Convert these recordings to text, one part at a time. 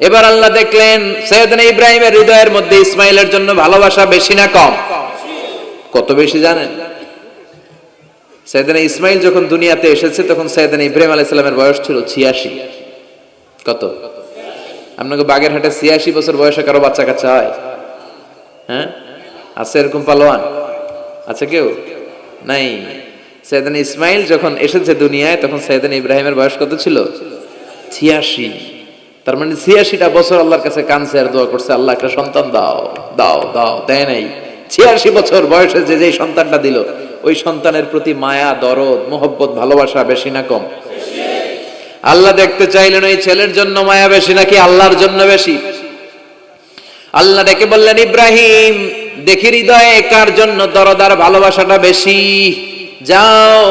এবার আল্লাহ দেখলেন সাইয়েদনা ইব্রাহিমের হৃদয়ের মধ্যে ইসমাইলের জন্য ভালোবাসা বেশি না কম? কত বেশি জানেন? সাইয়েদনা ইসমাইল যখন দুনিয়াতে এসেছে তখন সাইয়েদনা ইব্রাহিম আলাইহিস সালামের বয়স ছিল 86। কত? আপনাকে বাগেরহাটে 86 বছর বয়সে কারো বাচ্চা কাচ্চা হয়? হ্যাঁ, আছে এরকম পালোয়ান? আছে কেউ? নাই। সাইয়েদনা ইসমাইল যখন এসেছে দুনিয়ায় তখন সাইয়েদনা ইব্রাহিমের বয়স কত ছিল? 86। তার মানে 86টা বছর আল্লাহর কাছে কাঁদছে আর দোয়া করছে, আল্লাহ একটা সন্তান দাও দাও দাও, দেয় নাই। 86 বছর বয়সে যে যেই সন্তানটা দিল ওই সন্তানের প্রতি মায়া, দরদ, মোহব্বত, ভালোবাসা বেশি না কম? আল্লাহ দেখতে চাইলেন ওই ছেলের জন্য মায়া বেশি নাকি আল্লাহর জন্য বেশি। আল্লাহ ডেকে বললেন, ইব্রাহিম দেখি হৃদয়ে কার জন্য দরদ আর ভালোবাসাটা বেশি। যাও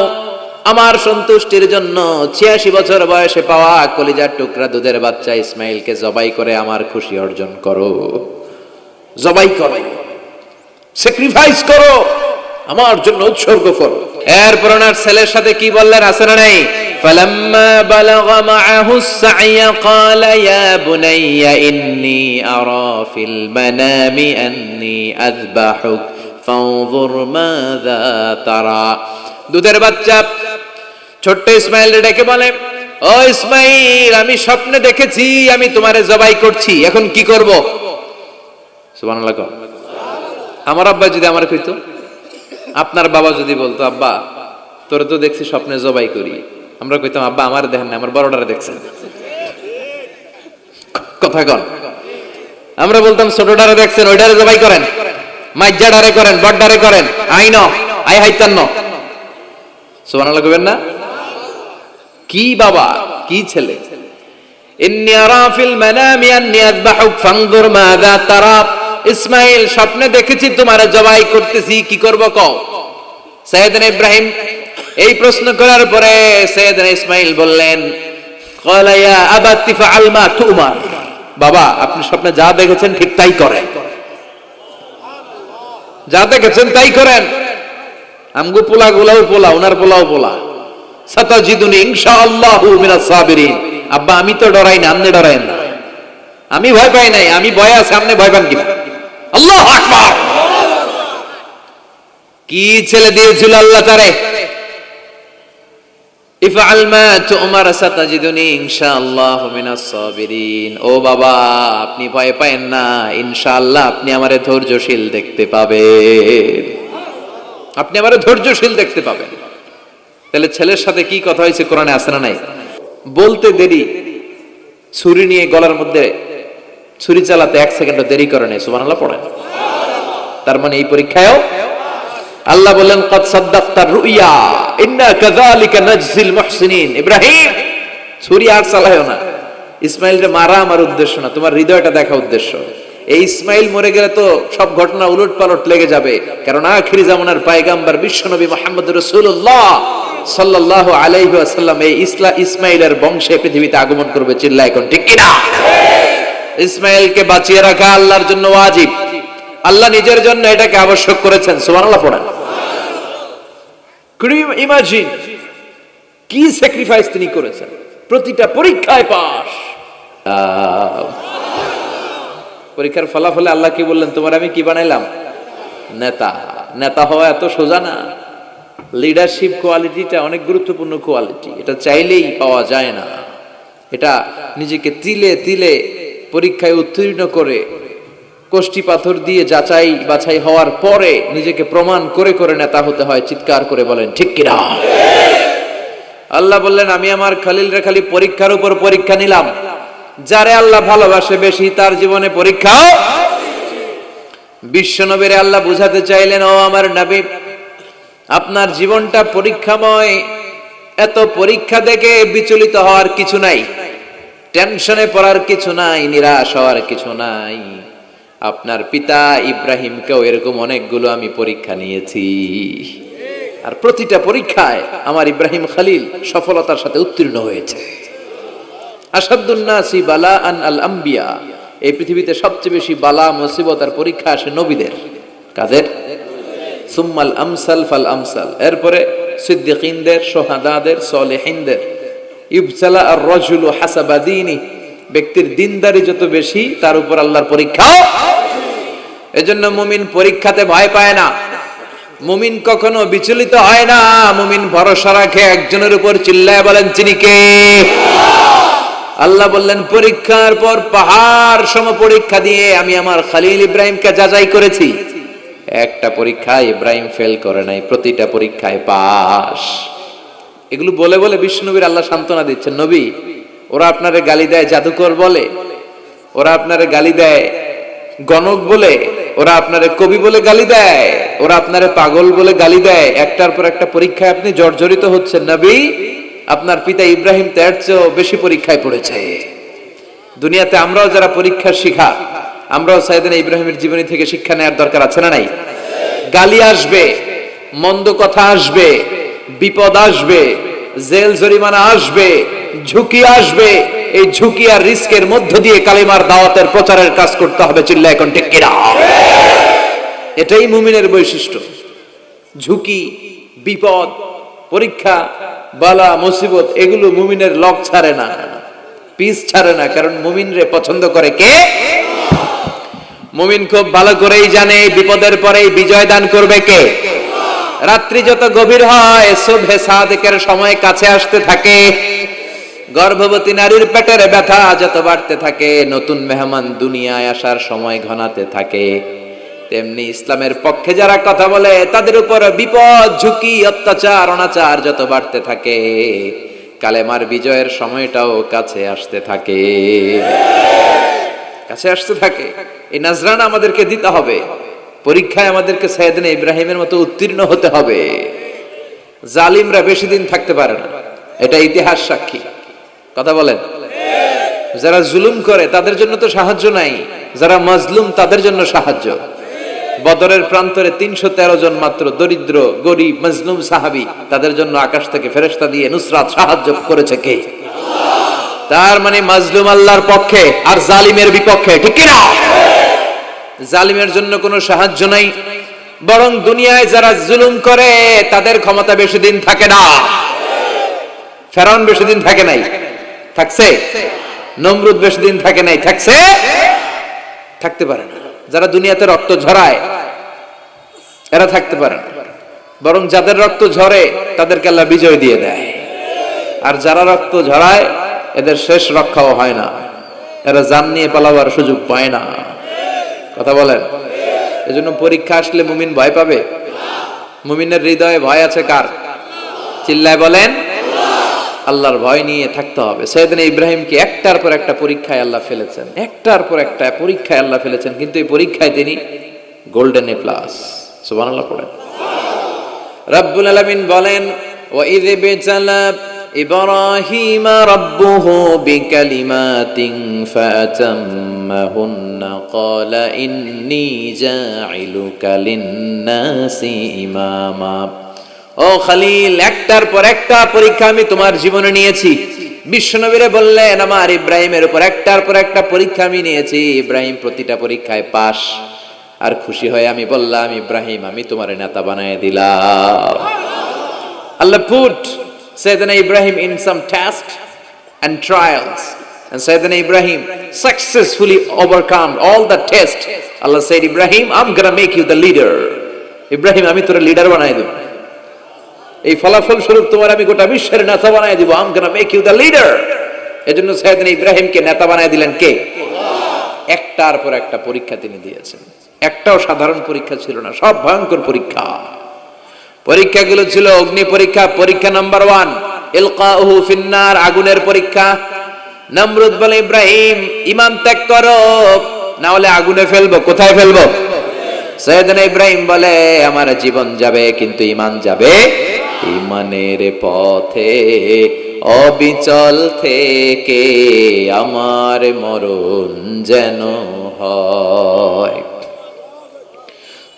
আমার সন্তুষ্টির জন্য 86 বছর বয়সে পাওয়া কলিজার টুকরা দুধের বাচ্চা ইসমাইলকে জবাই করে আমার খুশি অর্জন করো। জবাই করো, স্যাক্রিফাইস করো, আমার জন্য উৎসর্গ করো। এরপর ওনার ছেলের সাথে কি বললেন আছে না নাই? فلما بلغ معه السعي قال يا بني إني أرى في المنام أني أذبحك فانظر ماذا ترى। দুধের বাচ্চা ছোট্ট ইসমাইল ডেকে বলে, ও ইসমাইল আমি স্বপ্নে দেখেছি আমি তোমারে জবাই করছি, এখন কি করব? সুবহানাল্লাহ। আমার আব্বা যদি আমার কইতো, আপনার বাবা যদি বলতো, আব্বা তোরে তো দেখছি স্বপ্নে জবাই করি, আমরা কইতাম আব্বা আমার দেখেন না, আমার বড়টারে দেখছেন। কথা কন। আমরা বলতাম ছোটটারে দেখছেন, ওইটারে জবাই করেন, মাইজ্জাডারে করেন, বড়ডারে করেন, আইন আই হাইতান্ন। সুবহানাল্লাহ কইবেন না? কি বাবা, কি ছেলে। ইন্নী আরা ফিল মানামি আন্নী আযবাহুক ফানজুর মাযা তারা। ইসমাইল স্বপ্নে দেখেছি তোমারে জবাই করতেছি, কি করব কও? সাইয়েদনা ইব্রাহিম এই প্রশ্ন করার পরে সাইয়েদনা ইসমাইল বললেন, ক্বালা ইয়া আবাতি ফাআল মা তুমার। বাবা আপনি স্বপ্নে যা দেখেছেন ঠিক তাই করেন, যা দেখেছেন তাই করেন। আমগো পোলা গুলাও পোলা, ওনার পোলাও পোলা। সাতাজিদুনি ইনশাআল্লাহু মিনাস সাবিরিন। আব্বা আমি তো ডরাই না, আপনি ডরায়েন না। আমি ভয় পাই নাই, আমি ভয় আছে, আপনি ভয় পান কিনা? আল্লাহু আকবার। কি ছেলে দিয়েছিল আল্লাহ তারে। ইফআল মা তুমার সাতাজিদুনি ইনশাআল্লাহু মিনাস সাবিরিন। ও বাবা আপনি ভয় পায়েন না, ইনশাআল্লাহ আপনি আমারে ধৈর্যশীল দেখতে পাবেন, আপনি আমারে ধৈর্যশীল দেখতে পাবেন। তাহলে ছেলের সাথে কি কথা হয়েছে কোরআনে আছে না নাই? বলতে দেরি, ছুরি নিয়ে গলার মধ্যে ছুরি চালাতে 1 সেকেন্ডও দেরি করে নাই। সুবহানাল্লাহ পড়েন। তার মানে এই পরীক্ষায়ও আল্লাহ বললেন, ক্বাদ সাদ্দাকতার রুইয়া ইন্না কাযালিকা নাজজিল মুহসিনিন। ইব্রাহিম ছুরি আর চালায়ও না, ইসমাইলকে মারা আমার উদ্দেশ্য না, তোমার হৃদয়টা দেখা উদ্দেশ্য। এই ইসমাইল মরে গেলে তো সব ঘটনা উলট পালট লেগে যাবে, কারণ আখিরি জামানার পয়গম্বর বিশ্বনবী মুহাম্মদ রাসূলুল্লাহ সাল্লাল্লাহু আলাইহি ওয়াসাল্লাম এই ইসমাইলের বংশে পৃথিবীতে আগমন করবে। চিল্লায় কোন ঠিক কিনা? ইসমাইলকে বাঁচিয়ে রাখা আল্লাহর জন্য ওয়াজিব, আল্লাহ নিজের জন্য এটাকে আবশ্যক করেছেন। সুবহানাল্লাহ পড়েন। Could you imagine কি স্যাক্রিফাইস তিনি করেছেন? প্রতিটা পরীক্ষায় পাস। পরীক্ষার ফলাফলে আল্লাহ কি বললেন? তোমার আমি কি বানাইলাম? নেতা। নেতা হওয়া এত সোজা না। লিডারশিপ কোয়ালিটিটা অনেক গুরুত্বপূর্ণ কোয়ালিটি, এটা চাইলেই পাওয়া যায় না। এটা নিজেকে তিলে তিলে পরীক্ষায় উত্তীর্ণ করে, কষ্টি পাথর দিয়ে যাচাই বাছাই হওয়ার পরে নিজেকে প্রমাণ করে করে নেতা হতে হয়। চিৎকার করে বলেন ঠিক কিনা? আল্লাহ বললেন, আমি আমার খলিলরে খালি পরীক্ষার উপর পরীক্ষা নিলাম। যারে আল্লাহ ভালোবাসে বেশি তার জীবনে পরীক্ষাও। বিশ্বনবীরে আল্লাহ বুঝাতে চাইলেন, ও আমার নবী আপনার জীবনটা পরীক্ষাময়, এত পরীক্ষা দেখে বিচলিত হওয়ার কিছু নাই, টেনশনে পড়ার কিছু নাই, নিরাশ হওয়ার কিছু নাই। আপনার পিতা ইব্রাহিমকেও এরকম অনেকগুলো আমি পরীক্ষা নিয়েছি, আর প্রতিটা পরীক্ষায় আমার ইব্রাহিম খলিল সফলতার সাথে উত্তীর্ণ হয়েছে। আসাদুন নাসি বালাআন আল আম্বিয়া। এই পৃথিবীতে সবচেয়ে বেশি বালা মুসিবত আর পরীক্ষা আসে নবীদের। কাদের? সুম্মাল আমসাল ফাল আমসাল। এরপরে সিদ্দিকিনদের, শুহাদাদের, সালেহিনদের। ইবতালা আর রাজুলু হাসাবা দীনি। ব্যক্তির দিনদারি যত বেশি তার উপর আল্লাহর পরীক্ষাও। এজন্য মুমিন পরীক্ষাতে ভয় পায় না, মুমিন কখনো বিচলিত হয় না, মুমিন ভরসা রাখে একজনের উপর। চিল্লায় বলেন তিনি কে? আল্লাহ বললেন পরীক্ষার পর পাহাড় সম পরীক্ষা দিয়ে আমি আমার খলিল ইব্রাহিমকে যাচাই করেছি। একটা পরীক্ষায় ইব্রাহিম ফেল করে নাই, প্রতিটা পরীক্ষায় পাস। এগুলো বলে বলে বিষ্ণুনবীর আল্লাহ সান্ত্বনা দিচ্ছেন, নবী ওরা আপনারে গালি দেয় জাদুকর বলে, ওরা আপনারে গালি দেয় গণক বলে, ওরা আপনারে কবি বলে গালি দেয়, ওরা আপনারে পাগল বলে গালি দেয়, একটার পর একটা পরীক্ষায় আপনি জর্জরিত হচ্ছেন। নবী আপনার পিতা ইব্রাহিম তার চেয়েও বেশি পরীক্ষায় পড়েছে। দুনিয়াতে আমরাও যারা পরীক্ষার শিখা, আমরাও সাইয়েদনা ইব্রাহিমের জীবনী থেকে শিক্ষা নেওয়ার দরকার আছে না নাই? গালি আসবে, মন্দ কথা আসবে, বিপদ আসবে, জেল জরিমানা আসবে, ঝুঁকি আসবে। এই ঝুঁকি আর রিস্কের মধ্য দিয়ে কালিমার দাওয়াতের প্রচারের কাজ করতে হবে। চিল্লায় এখন ঠিক কিনা? এটাই মুমিনের বৈশিষ্ট্য। ঝুঁকি, বিপদ, পরীক্ষা, বালা, মুসিবত এগুলো মুমিনের লক ছাড়ে না, পিস ছাড়ে না। কারণ মুমিনরে পছন্দ করে কে? মুমিন খুব ভালো করেই জানে বিপদের পরেই বিজয় দান করবে কে। রাত্রি যত গভীর হয় সুবহে সাদিকের সময় কাছে আসতে থাকে, গর্ভবতী নারীর পেটের ব্যথা যত বাড়তে থাকে, নতুন মেহমান দুনিয়ায় আসার সময় ঘনাতে থাকে, তেমনি ইসলামের পক্ষে যারা কথা বলে তাদের উপর বিপদ, ঝুঁকি, অত্যাচার, অনাচার যত বাড়তে থাকে, কালেমার বিজয়ের সময়টাও কাছে আসতে থাকে, কাছে আসতে থাকে। এই নাজরানা আমাদেরকে দিতে হবে। পরীক্ষায় আমাদেরকে সাইয়েদনা ইব্রাহিমের মতো উত্তীর্ণ হতে হবে। জালিমরা বেশি দিন থাকতে পারে না, এটা ইতিহাস সাক্ষী। কথা বলেন? যারা জুলুম করে তাদের জন্য তো সাহায্য নাই, যারা মাজলুম তাদের জন্য সাহায্য। বদরের প্রান্তরে 313 জন মাত্র দরিদ্র, গরিব, মাজলুম সাহাবী, তাদের জন্য আকাশ থেকে ফেরেশতা দিয়ে নুসরাত সাহায্য করেছে কে? তার মানে মাজলুম আল্লাহর পক্ষে আর জালিমের বিপক্ষে, ঠিক কি না? জালিমের জন্য কোনো সাহায্য নাই, বরং দুনিয়ায় যারা জুলুম করে তাদের ক্ষমতা বেশি দিন থাকে না। ফেরাউন বেশি দিন থাকে নাই, থাকছে? নমরুদ বেশি দিন থাকে নাই, থাকছে? থাকতে পারে না। যারা দুনিয়াতে রক্ত ঝরায় এরা থাকতে পারে না, বরং যাদের রক্ত ঝরে তাদেরকে আল্লাহ বিজয় দিয়ে দেয়। আর যারা রক্ত ঝরায় এদের শেষ রক্ষাও হয় না, এরা জান নিয়ে পালাবার সুযোগ পায় না। কথা বলেন? এজন্য পরীক্ষা আসলে মুমিন ভয় পাবে? মুমিনের হৃদয়ে ভয় আছে কার? চিল্লায় বলেন। আল্লাহর ভয় নিয়ে থাকতে হবে। সাইয়েদনা ইব্রাহিমকে একটার পর একটা পরীক্ষায় আল্লাহ ফেলেছেন, একটার পর একটা পরীক্ষায় আল্লাহ ফেলেছেন, কিন্তু এই পরীক্ষায় তিনি গোল্ডেন এ প্লাস। সুবহানাল্লাহ পড়েন। রব্বুল আলামিন বলেন, ওয়া ইয বিতালা ইব্রাহিম রাব্বুহু বিকালিমাতিন ফাতাম্মাহুন্না ক্বালা ইন্নী জাইলুকা লিন-নাসি ইমামা। ও খলিল, একটার পর একটা পরীক্ষা আমি তোমার জীবনে নিয়েছি। বিশ্বনবীরে বললেন আমার ইব্রাহিমের উপর একটার পর একটা পরীক্ষা আমি নিয়েছি, ইব্রাহিম প্রতিটা পরীক্ষায় পাস। আর খুশি হয়ে আমি বললাম, ইব্রাহিম আমি তোমার নেতা বানায় দিলাম। আল্লাহ put Sayyidina Ibrahim in some tests and trials, and Sayyidina Ibrahim successfully overcome all the tests. Allah said, Ibrahim, I'm gonna make you the leader. Ibrahim আমি তোর লিডার বানাই দেব, এই ফলাফল স্বরূপ তোমার আমি গোটা বিশ্বের নেতা বানাই দিব। I'm gonna make you the leader. এজন্য সাইয়েদনা ইব্রাহিমকে নেতা বানাই দিলেন কে? একটার পর একটা পরীক্ষা তিনি দিয়েছেন। একটাও সাধারণ পরীক্ষা ছিল না, সব ভয়ঙ্কর পরীক্ষা। পরীক্ষাগুলো ছিল অগ্নি পরীক্ষা। পরীক্ষা নাম্বার 1 ইলকাউহু ফিন্নার, আগুনের পরীক্ষা। নমরুদ বলে, ইব্রাহিম ঈমান ত্যাগ করো, না হলে আগুনে ফেলবো। কোথায় ফেলবো? সাইয়েদনা ইব্রাহিম বলে, আমার জীবন যাবে কিন্তু ঈমান যাবে। ঈমানের পথে অবিচল থেকে আমার মরণ যেন হয়।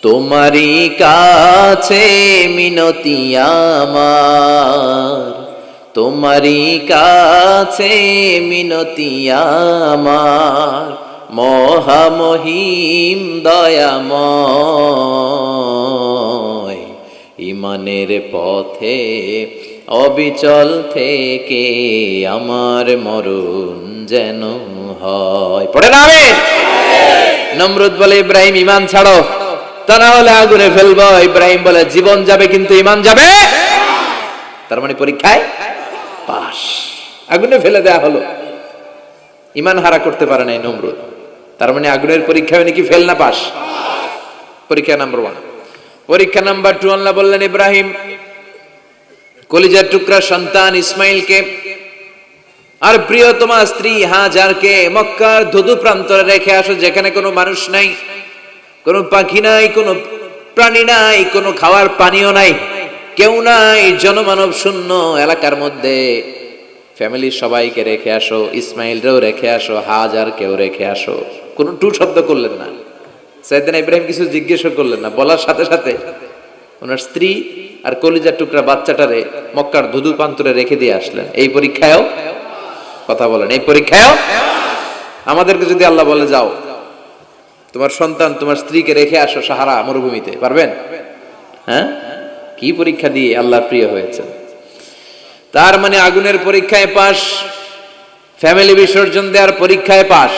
তোমারই কাছে মিনতি আমার, তোমারই কাছে মিনতি আমার, মহামহিম দয়াময়। ঈমানের পথে অবিচল থেকে আমার মরণ যেন হয়। পড়ে না আমিন। নমরুদ বলে ইব্রাহিম ঈমান ছাড়ো, তা না হলে আগুনে ফেলবো। ইব্রাহিম বলে জীবন যাবে কিন্তু ঈমান যাবে। তার মানে পরীক্ষায় পাস, আগুনে ফেলে দেয়া হলো, ঈমান হারা করতে পারে নাই নমরুদ। তার মানে আগুনের পরীক্ষায় নাকি ফেল না পাস? পরীক্ষা নাম্বার 1। পরীক্ষা নাম্বার 2, আল্লাহ বললেন ইব্রাহিম কলিজার টুকরা সন্তান ইসমাইলকে আর প্রিয়তমা স্ত্রী হাজারকে মক্কার ধুধু প্রান্তরে রেখে আসো, যেখানে কোনো মানুষ নাই, কোনো পাখি নাই, কোনো প্রাণী নাই, কোনো খাওয়ার পানিও নাই, কেউ নাই, জনমানব শূন্য এলাকার মধ্যে ফ্যামিলির সবাইকে রেখে আসো, ইসমাইলরেও রেখে আসো, হাজারকেও রেখে আসো। কোনো টু শব্দ করলেন না। সাইয়েদনা ইব্রাহিম কিছু জিজ্ঞেস করলেন না, বলার সাথে সাথে ওনার স্ত্রী আর কলিজার টুকরা বাচ্চাটারে মক্কার ধুধু প্রান্তরে রেখে দিয়ে আসলেন। এই পরীক্ষায়ও কথা বলেন, এই পরীক্ষায়ও আমাদেরকে যদি আল্লাহ বলে যাও তোমার সন্তান তোমার স্ত্রীকে রেখে আসো সাহারা মরুভূমিতে, পারবেন? হ্যাঁ, কি পরীক্ষা দিয়ে আল্লাহর প্রিয় হয়েছে। তার মানে আগুনের পরীক্ষায় পাস, ফ্যামিলি বিসর্জন দেওয়ার পরীক্ষায় পাস,